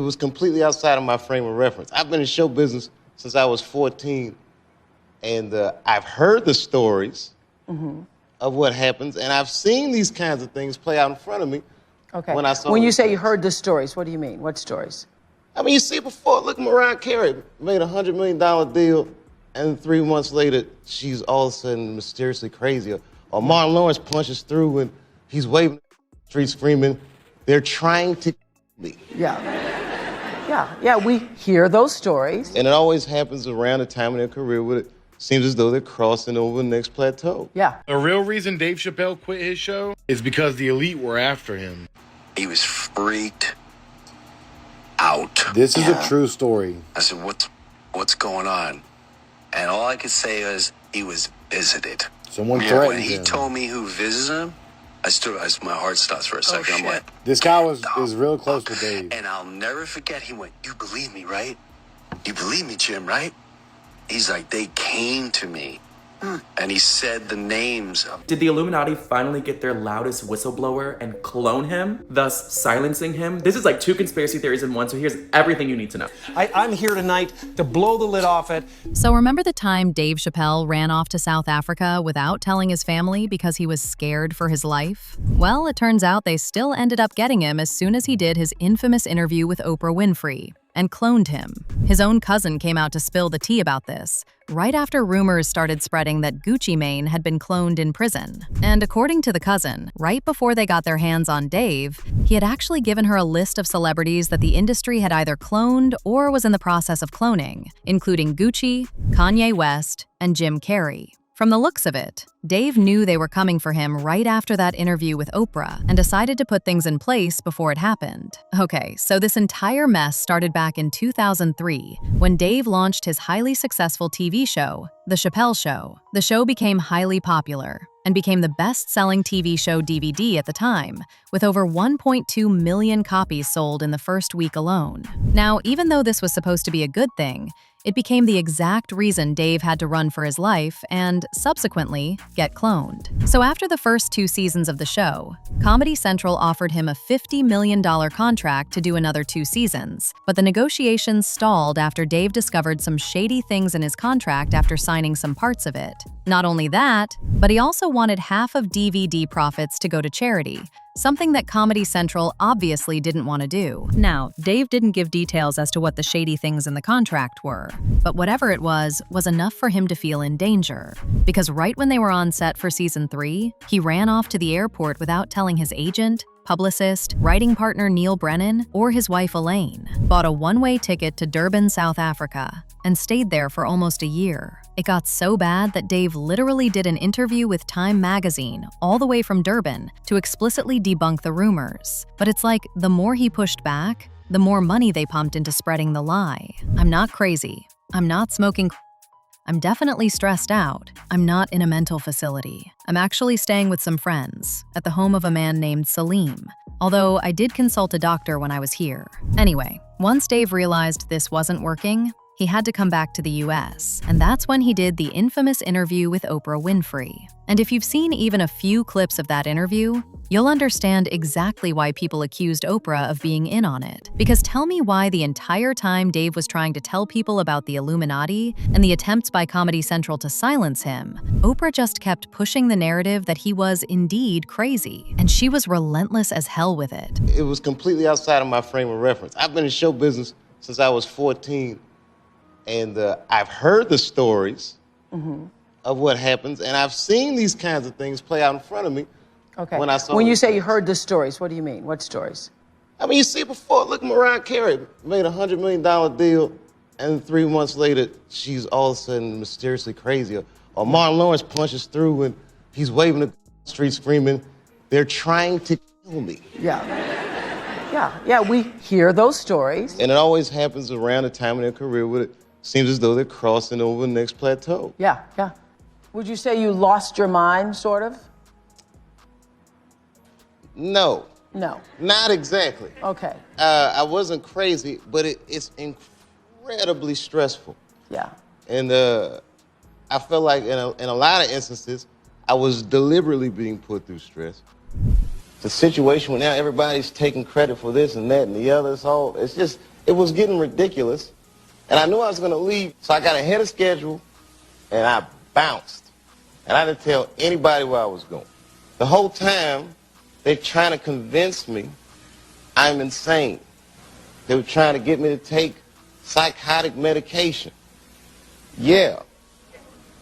was completely outside of my frame of reference. I've been in show business since I was 14, and I've heard the stories of what happens, and I've seen these kinds of things play out in front of me. Okay. When you say you heard the stories, what do you mean? What stories? I mean, you see before, look, Mariah Carey made a $100 million deal, and 3 months later, she's all of a sudden mysteriously crazy. Or Martin Lawrence punches through, and he's waving the street screaming, "They're trying to kill me." Yeah, we hear those stories. And it always happens around the time of their career where it seems as though they're crossing over the next plateau. Yeah. The real reason Dave Chappelle quit his show is because the elite were after him. He was freaked out. This is a true story. I said, what's going on? And all I could say was he was visited. Someone threatened when he him. told me who visited him, my heart stops for a second. I'm like, this guy is real close to Dave. And I'll never forget, he went, "You believe me, right? You believe me, Jim, right?" He's like, "They came to me." And he said the names of... Did the Illuminati finally get their loudest whistleblower and clone him, thus silencing him? This is like 2 conspiracy theories in one, so here's everything you need to know. I'm here tonight to blow the lid off it. So remember the time Dave Chappelle ran off to South Africa without telling his family because he was scared for his life? Well, it turns out they still ended up getting him as soon as he did his infamous interview with Oprah Winfrey and cloned him. His own cousin came out to spill the tea about this, right after rumors started spreading that Gucci Mane had been cloned in prison. And according to the cousin, right before they got their hands on Dave, he had actually given her a list of celebrities that the industry had either cloned or was in the process of cloning, including Gucci, Kanye West, and Jim Carrey. From the looks of it, Dave knew they were coming for him right after that interview with Oprah and decided to put things in place before it happened. Okay, so this entire mess started back in 2003 when Dave launched his highly successful TV show, The Chappelle Show. The show became highly popular and became the best-selling TV show DVD at the time, with over 1.2 million copies sold in the first week alone. Now, even though this was supposed to be a good thing, it became the exact reason Dave had to run for his life and, subsequently, get cloned. So after the first 2 seasons of the show, Comedy Central offered him a $50 million contract to do another 2 seasons, but the negotiations stalled after Dave discovered some shady things in his contract after signing some parts of it. Not only that, but he also wanted half of DVD profits to go to charity, something that Comedy Central obviously didn't want to do. Now, Dave didn't give details as to what the shady things in the contract were, but whatever it was enough for him to feel in danger. Because right when they were on set for season 3, he ran off to the airport without telling his agent, publicist, writing partner Neil Brennan, or his wife Elaine, bought a one-way ticket to Durban, South Africa, and stayed there for almost a year. It got so bad that Dave literally did an interview with Time magazine all the way from Durban to explicitly debunk the rumors. But it's like the more he pushed back, the more money they pumped into spreading the lie. I'm not crazy. I'm not smoking. I'm definitely stressed out. I'm not in a mental facility. I'm actually staying with some friends at the home of a man named Salim, although I did consult a doctor when I was here. Anyway, once Dave realized this wasn't working, he had to come back to the US, and that's when he did the infamous interview with Oprah Winfrey. And if you've seen even a few clips of that interview, you'll understand exactly why people accused Oprah of being in on it. Because tell me why the entire time Dave was trying to tell people about the Illuminati and the attempts by Comedy Central to silence him, Oprah just kept pushing the narrative that he was indeed crazy, and she was relentless as hell with it. It was completely outside of my frame of reference. I've been in show business since I was 14, and I've heard the stories of what happens, and I've seen these kinds of things play out in front of me. Okay. When you say you heard the stories, what do you mean? What stories? I mean, you see before, look, Mariah Carey made a $100 million deal, and 3 months later, she's all of a sudden mysteriously crazy. Or Martin Lawrence punches through, and he's waving the street screaming, "They're trying to kill me." Yeah, we hear those stories. And it always happens around the time of their career where it seems as though they're crossing over the next plateau. Yeah. Would you say you lost your mind, sort of? No. No. Not exactly. Okay. I wasn't crazy, but it's incredibly stressful. Yeah. And I felt like in a lot of instances, I was deliberately being put through stress. The situation where now everybody's taking credit for this and that and the other, it's it was getting ridiculous. And I knew I was going to leave, so I got ahead of schedule, and I bounced. And I didn't tell anybody where I was going. The whole time, they're trying to convince me I'm insane. They were trying to get me to take psychotic medication. Yeah.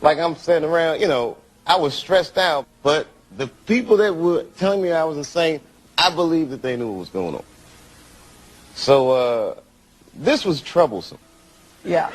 Like I'm sitting around, you know, I was stressed out, but the people that were telling me I was insane, I believe that they knew what was going on. So, this was troublesome. Yeah.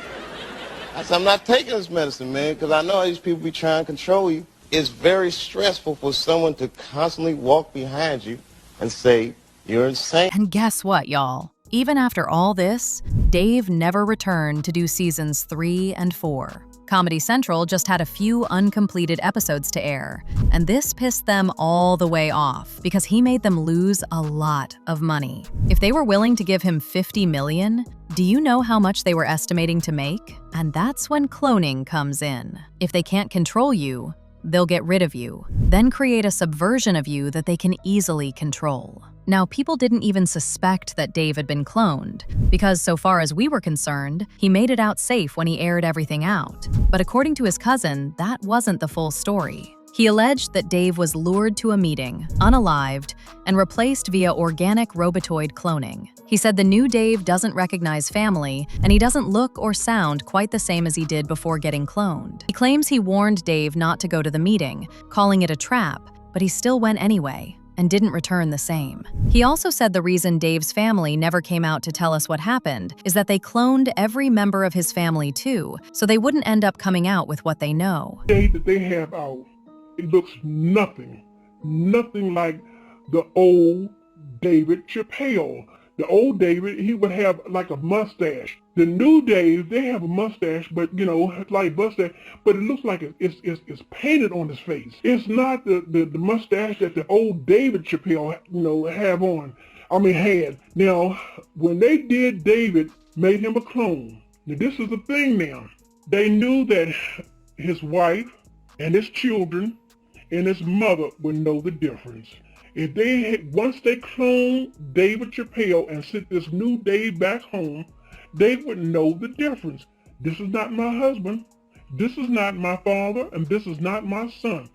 I said, I'm not taking this medicine, man, because I know these people be trying to control you. It's very stressful for someone to constantly walk behind you and say, you're insane. And guess what, y'all? Even after all this, Dave never returned to do seasons 3 and 4. Comedy Central just had a few uncompleted episodes to air, and this pissed them all the way off because he made them lose a lot of money. If they were willing to give him $50 million, do you know how much they were estimating to make? And that's when cloning comes in. If they can't control you, they'll get rid of you, then create a subversion of you that they can easily control. Now, people didn't even suspect that Dave had been cloned, because so far as we were concerned, he made it out safe when he aired everything out. But according to his cousin, that wasn't the full story. He alleged that Dave was lured to a meeting, unalived, and replaced via organic robotoid cloning. He said the new Dave doesn't recognize family, and he doesn't look or sound quite the same as he did before getting cloned. He claims he warned Dave not to go to the meeting, calling it a trap, but he still went anyway and didn't return the same. He also said the reason Dave's family never came out to tell us what happened is that they cloned every member of his family too, so they wouldn't end up coming out with what they know. The day that they have out, it looks nothing like the old David Chappelle. The old David, he would have like a mustache. The new Dave, they have a mustache, but you know, like mustache, but it looks like it's painted on his face. It's not the mustache that the old David Chappelle, you know, had. Now, when they did David, made him a clone. Now, this is the thing now. They knew that his wife and his children and his mother would know the difference. If once they cloned David Chappelle and sent this new Dave back home, they would know the difference. This is not my husband, this is not my father, and this is not my son.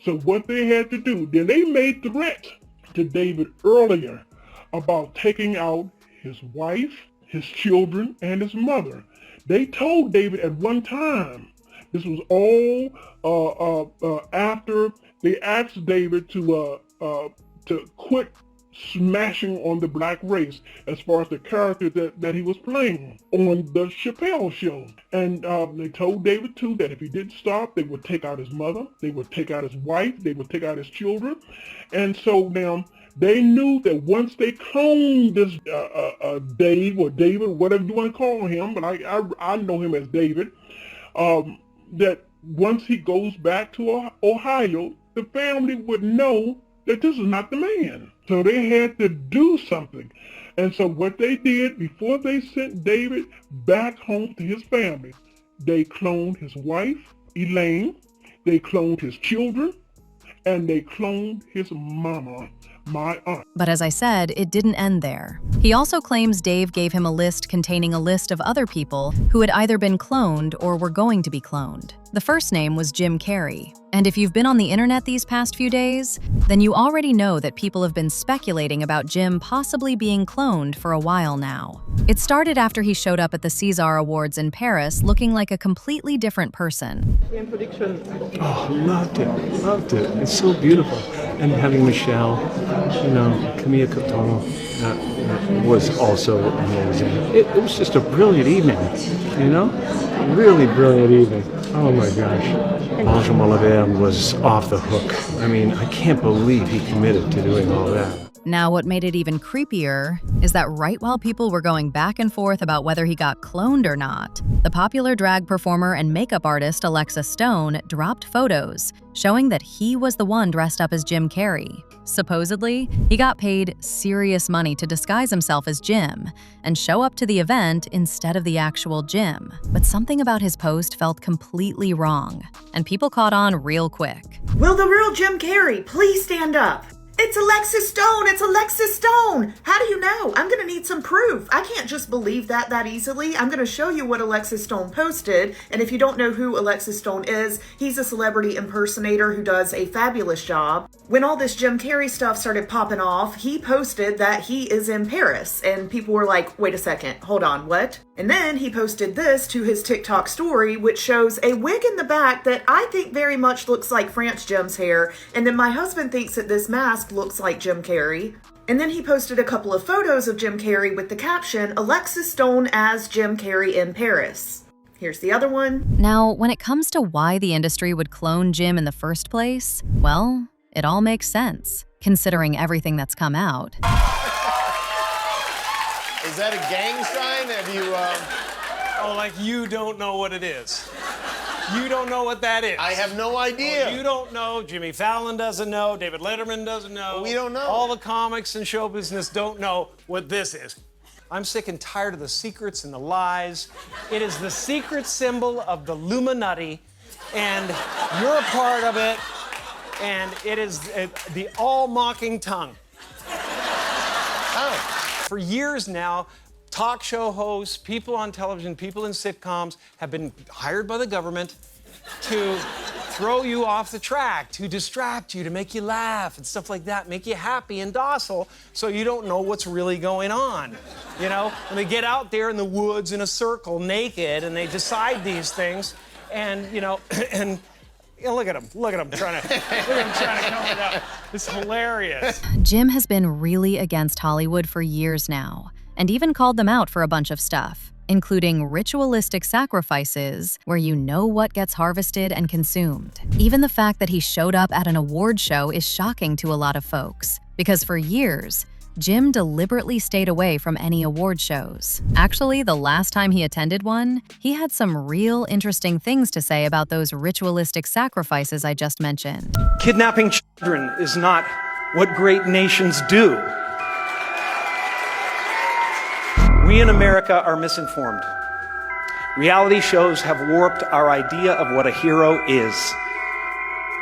So what they had to do, then they made threats to David earlier about taking out his wife, his children, and his mother. They told David at one time, this was all after they asked David to quit smashing on the black race as far as the character that he was playing on the Chappelle show. And they told David too that if he didn't stop, they would take out his mother, they would take out his wife, they would take out his children. And so now they knew that once they cloned this Dave or David, whatever you want to call him, but I know him as David, that once he goes back to Ohio, the family would know that this is not the man. So they had to do something. And so what they did before they sent David back home to his family, they cloned his wife, Elaine, they cloned his children, and they cloned his mama, my aunt. But as I said, it didn't end there. He also claims Dave gave him a list containing a list of other people who had either been cloned or were going to be cloned. The first name was Jim Carrey. And if you've been on the internet these past few days, then you already know that people have been speculating about Jim possibly being cloned for a while now. It started after he showed up at the César Awards in Paris looking like a completely different person. Oh, loved it. It's so beautiful. And having Michelle, Camille Coton, that was also amazing. It was just a brilliant evening, really brilliant evening. Oh my gosh. Benjamin Olivier was off the hook. I mean, I can't believe he committed to doing all that. Now, what made it even creepier is that right while people were going back and forth about whether he got cloned or not, the popular drag performer and makeup artist Alexa Stone dropped photos showing that he was the one dressed up as Jim Carrey. Supposedly, he got paid serious money to disguise himself as Jim and show up to the event instead of the actual Jim. But something about his post felt completely wrong, and people caught on real quick. Will the real Jim Carrey please stand up? It's Alexis Stone. It's Alexis Stone. How do you know? I'm going to need some proof. I can't just believe that easily. I'm going to show you what Alexis Stone posted. And if you don't know who Alexis Stone is, he's a celebrity impersonator who does a fabulous job. When all this Jim Carrey stuff started popping off, he posted that he is in Paris. And people were like, wait a second, hold on, what? And then he posted this to his TikTok story, which shows a wig in the back that I think very much looks like France Jim's hair. And then my husband thinks that this mask looks like Jim Carrey. And then he posted a couple of photos of Jim Carrey with the caption, Alexis Stone as Jim Carrey in Paris. Here's the other one. Now, when it comes to why the industry would clone Jim in the first place, well, it all makes sense, considering everything that's come out. Is that a gang sign? Have you, Oh, like you don't know what it is. You don't know what that is. I have no idea. Oh, you don't know. Jimmy Fallon doesn't know. David Letterman doesn't know. We don't know. All the comics and show business don't know what this is. I'm sick and tired of the secrets and the lies. It is the secret symbol of the Illuminati, and you're a part of it, and it is the all-mocking tongue. Oh. For years now, talk show hosts, people on television, people in sitcoms have been hired by the government to throw you off the track, to distract you, to make you laugh and stuff like that, make you happy and docile so you don't know what's really going on. You know, when they get out there in the woods in a circle naked and they decide these things and, you know, and you know, look at him trying to cover it up. It's hilarious. Jim has been really against Hollywood for years now, and even called them out for a bunch of stuff, including ritualistic sacrifices where you know what gets harvested and consumed. Even the fact that he showed up at an award show is shocking to a lot of folks, because for years, Jim deliberately stayed away from any award shows. Actually, the last time he attended one, he had some real interesting things to say about those ritualistic sacrifices I just mentioned. Kidnapping children is not what great nations do. We in America are misinformed. Reality shows have warped our idea of what a hero is,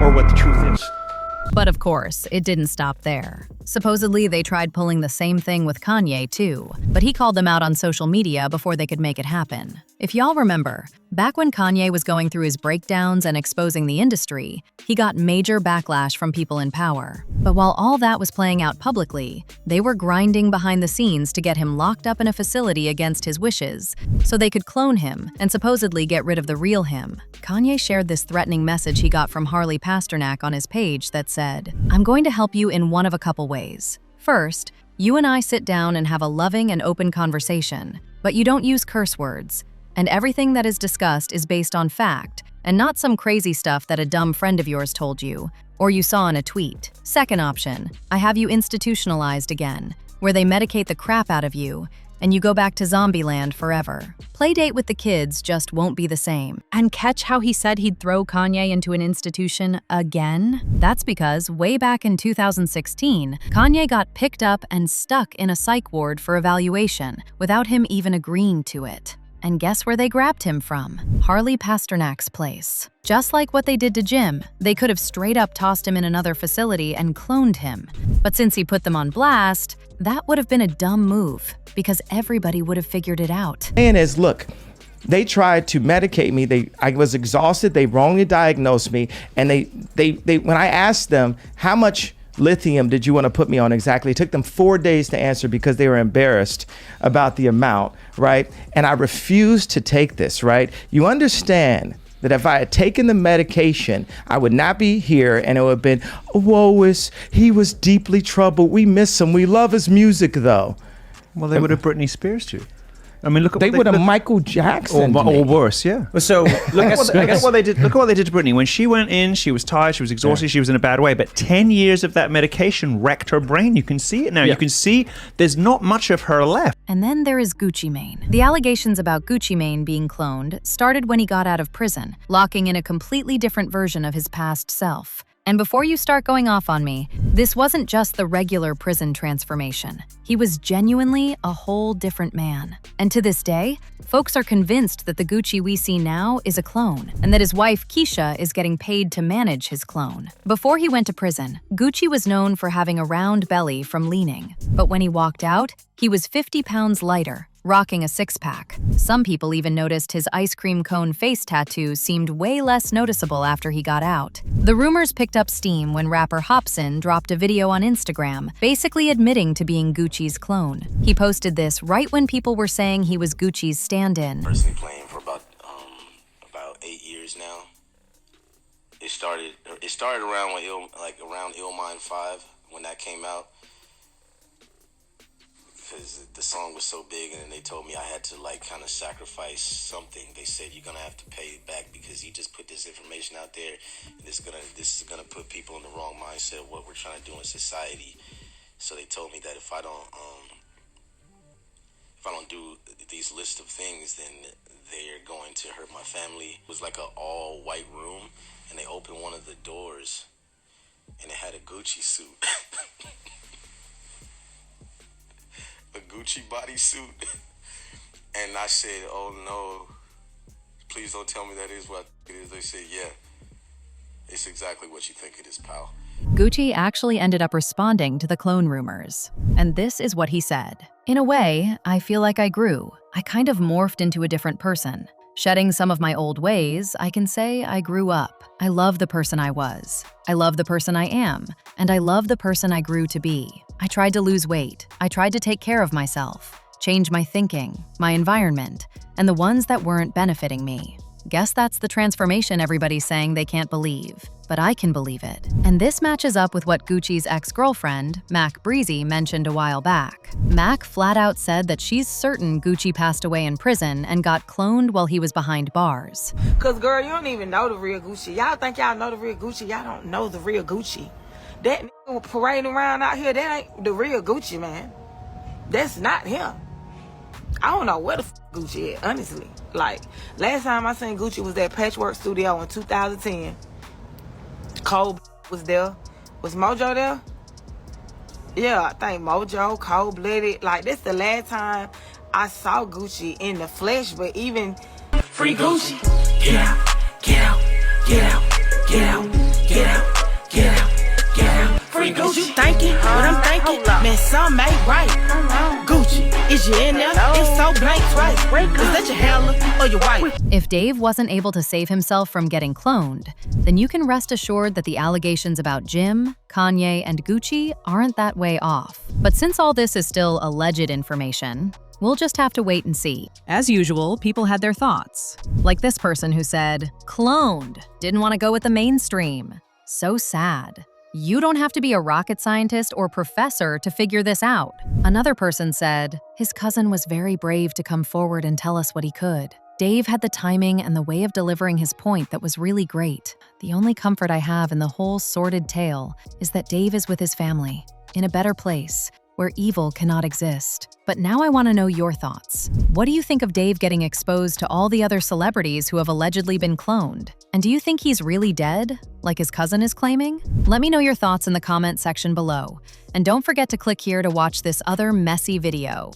or what the truth is. But of course, it didn't stop there. Supposedly, they tried pulling the same thing with Kanye, too, but he called them out on social media before they could make it happen. If y'all remember, back when Kanye was going through his breakdowns and exposing the industry, he got major backlash from people in power. But while all that was playing out publicly, they were grinding behind the scenes to get him locked up in a facility against his wishes, so they could clone him and supposedly get rid of the real him. Kanye shared this threatening message he got from Harley Pasternak on his page that said, "I'm going to help you in one of a couple ways. First, you and I sit down and have a loving and open conversation, but you don't use curse words, and everything that is discussed is based on fact and not some crazy stuff that a dumb friend of yours told you or you saw in a tweet. Second option, I have you institutionalized again, where they medicate the crap out of you and you go back to zombie land forever. Playdate with the kids just won't be the same." And catch how he said he'd throw Kanye into an institution again? That's because way back in 2016, Kanye got picked up and stuck in a psych ward for evaluation without him even agreeing to it. And guess where they grabbed him from? Harley Pasternak's place. Just like what they did to Jim, they could have straight up tossed him in another facility and cloned him. But since he put them on blast, that would have been a dumb move, because everybody would have figured it out. And is, look, they tried to medicate me. I was exhausted. They wrongly diagnosed me. And they when I asked them, how much lithium did you want to put me on exactly? It took them 4 days to answer because they were embarrassed about the amount, right? And I refused to take this, right? You understand that if I had taken the medication, I would not be here, and it would have been, he was deeply troubled. We miss him. We love his music, though. Well, they would have Britney Spears you. I mean, look at they would have Michael Jackson or worse, yeah. So look at what they did. Look at what they did to Britney. When she went in, she was tired, she was exhausted, she was in a bad way. But 10 years of that medication wrecked her brain. You can see it now. You can see there's not much of her left. And then there is Gucci Mane. The allegations about Gucci Mane being cloned started when he got out of prison, locking in a completely different version of his past self. And before you start going off on me, this wasn't just the regular prison transformation. He was genuinely a whole different man. And to this day, folks are convinced that the Gucci we see now is a clone, and that his wife Keisha is getting paid to manage his clone. Before he went to prison, Gucci was known for having a round belly from leaning. But when he walked out, he was 50 pounds lighter, rocking a six-pack. Some people even noticed his ice cream cone face tattoo seemed way less noticeable after he got out. The rumors picked up steam when rapper Hopsin dropped a video on Instagram, basically admitting to being Gucci's clone. He posted this right when people were saying he was Gucci's stand-in. Personally playing for about 8 years now. It started around when around Illmind 5 when that came out. Because the song was so big, and then they told me I had to kind of sacrifice something. They said you're gonna have to pay it back because you just put this information out there, and this is gonna put people in the wrong mindset of what we're trying to do in society. So they told me that if I don't do these list of things, then they're going to hurt my family. It was like an all white room, and they opened one of the doors, and it had a Gucci suit. A Gucci bodysuit, and I said, "Oh no, please don't tell me that is what it is." They said, "Yeah, it's exactly what you think it is, pal." Gucci actually ended up responding to the clone rumors. And this is what he said. "In a way, I feel like I grew. I kind of morphed into a different person. Shedding some of my old ways, I can say I grew up. I love the person I was. I love the person I am. And I love the person I grew to be. I tried to lose weight. I tried to take care of myself, change my thinking, my environment, and the ones that weren't benefiting me. Guess that's the transformation everybody's saying they can't believe. But I can believe it." And this matches up with what Gucci's ex-girlfriend, Mac Breezy, mentioned a while back. Mac flat out said that she's certain Gucci passed away in prison and got cloned while he was behind bars. Cause girl, you don't even know the real Gucci. Y'all think y'all know the real Gucci. Y'all don't know the real Gucci. That nigga parading around out here, that ain't the real Gucci, man. That's not him. I don't know where the Gucci is, honestly. Like, last time I seen Gucci was at Patchwork Studio in 2010. Cole was there. Was Mojo there? Yeah, I think Mojo, Cold-Blooded. Like, that's the last time I saw Gucci in the flesh, but even... Free Gucci. Get out, get out, get out, get out, get out, get out, get out. Free Gucci. What you thinking? What I'm thinking? Man, some ain't right. Gucci, is you in there? It's so blank twice. Is that your handler or your wife? If Dave wasn't able to save himself from getting cloned, then you can rest assured that the allegations about Jim, Kanye, and Gucci aren't that way off. But since all this is still alleged information, we'll just have to wait and see. As usual, people had their thoughts. Like this person who said, "Cloned, didn't want to go with the mainstream. So sad. You don't have to be a rocket scientist or professor to figure this out." Another person said, "His cousin was very brave to come forward and tell us what he could. Dave had the timing and the way of delivering his point that was really great. The only comfort I have in the whole sordid tale is that Dave is with his family, in a better place, where evil cannot exist." But now I want to know your thoughts. What do you think of Dave getting exposed to all the other celebrities who have allegedly been cloned? And do you think he's really dead, like his cousin is claiming? Let me know your thoughts in the comment section below. And don't forget to click here to watch this other messy video.